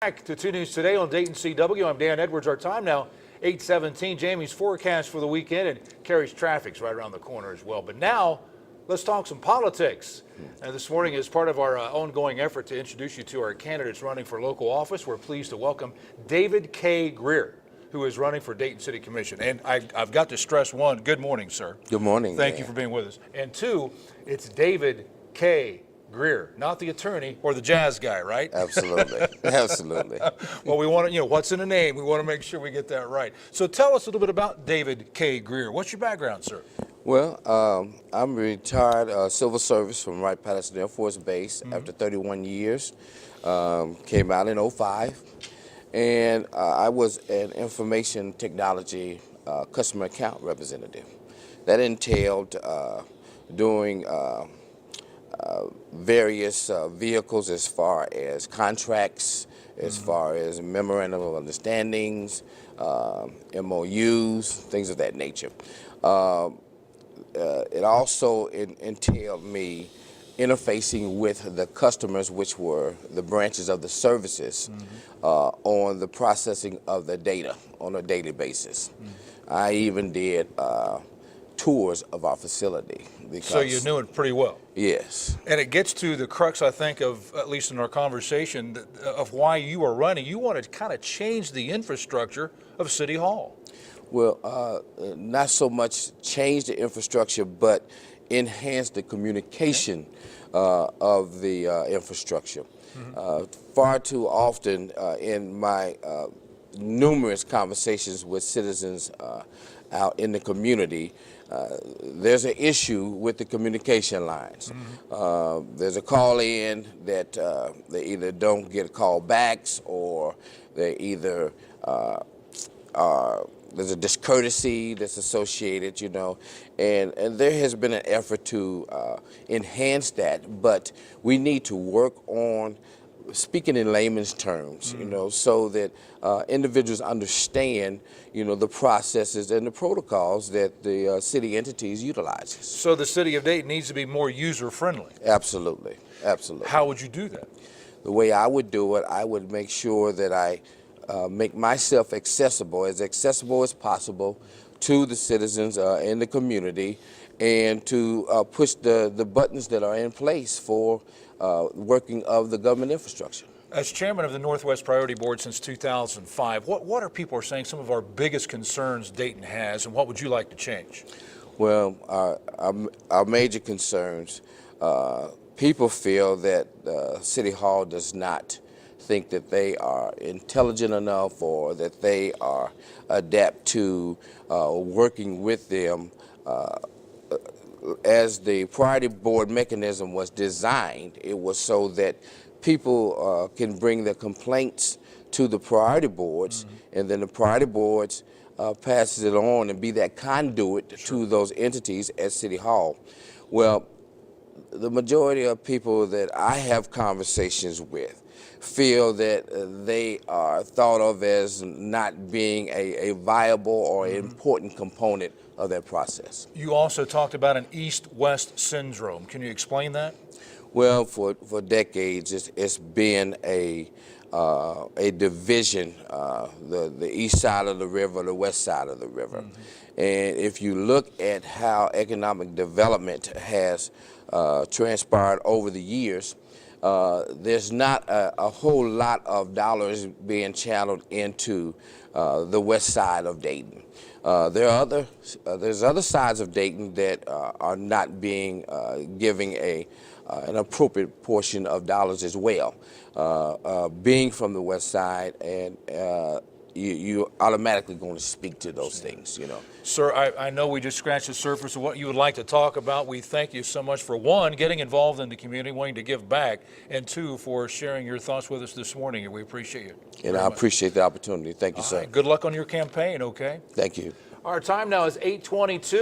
Back to 2 News Today on Dayton CW. I'm Dan Edwards. Our time now, 8:17. Jamie's forecast for the weekend and Carrie's traffic's right around the corner as well. But now, let's talk some politics. And this morning, as part of our ongoing effort to introduce you to our candidates running for local office, we're pleased to welcome David K. Greer, who is running for Dayton City Commission. And I've got to stress, one, good morning, sir. Good morning. Thank you for being with us. And two, it's David K. Greer, not the attorney or the jazz guy, right? Absolutely. Absolutely. Well, we want to, what's in the name? We want to make sure we get that right. So tell us a little bit about David K. Greer. What's your background, sir? Well, I'm retired civil service from Wright-Patterson Air Force Base after 31 years. Came out in 2005. And I was an information technology customer account representative. That entailed doing various vehicles as far as contracts, as far as memorandum of understandings, MOUs, things of that nature. It also entailed me interfacing with the customers, which were the branches of the services, on the processing of the data on a daily basis. I even did tours of our facility. So you knew it pretty well. Yes. And it gets to the crux, I think, of, at least in our conversation, of why you are running. You want to kind of change the infrastructure of City Hall. Well, not so much change the infrastructure, but enhance the communication of the infrastructure. Far too often in my numerous conversations with citizens out in the community, there's an issue with the communication lines. There's a call in that they either don't get call backs, or they either there's a discourtesy that's associated, and there has been an effort to enhance that, but we need to work on speaking in layman's terms, so that individuals understand, the processes and the protocols that the city entities utilize. So the city of Dayton needs to be more user-friendly. Absolutely, absolutely. How would you do that? The way I would do it, I would make sure that I make myself accessible as possible to the citizens in the community, and to push the buttons that are in place for working of the government infrastructure. As chairman of the Northwest Priority Board since 2005, what are people saying some of our biggest concerns Dayton has, and what would you like to change? Well, our major concerns, people feel that City Hall does not think that they are intelligent enough, or that they are adept to working with them. As the priority board mechanism was designed, it was so that people can bring their complaints to the priority boards, and then the priority boards passes it on and be that conduit to those entities at City Hall. Well, the majority of people that I have conversations with feel that they are thought of as not being a viable or important component of that process. You also talked about an East-West Syndrome. Can you explain that? Well, for decades, it's been a division, the east side of the river, the west side of the river. And if you look at how economic development has transpired over the years, there's not a whole lot of dollars being channeled into the west side of Dayton. There's other sides of Dayton that are not being giving an appropriate portion of dollars as well. Being from the west side, and you automatically going to speak to those things, Sir, I know we just scratched the surface of what you would like to talk about. We thank you so much for, one, getting involved in the community, wanting to give back, and two, for sharing your thoughts with us this morning, and we appreciate you. And I appreciate the opportunity. Thank you, sir. Good luck on your campaign, okay? Thank you. Our time now is 8:22.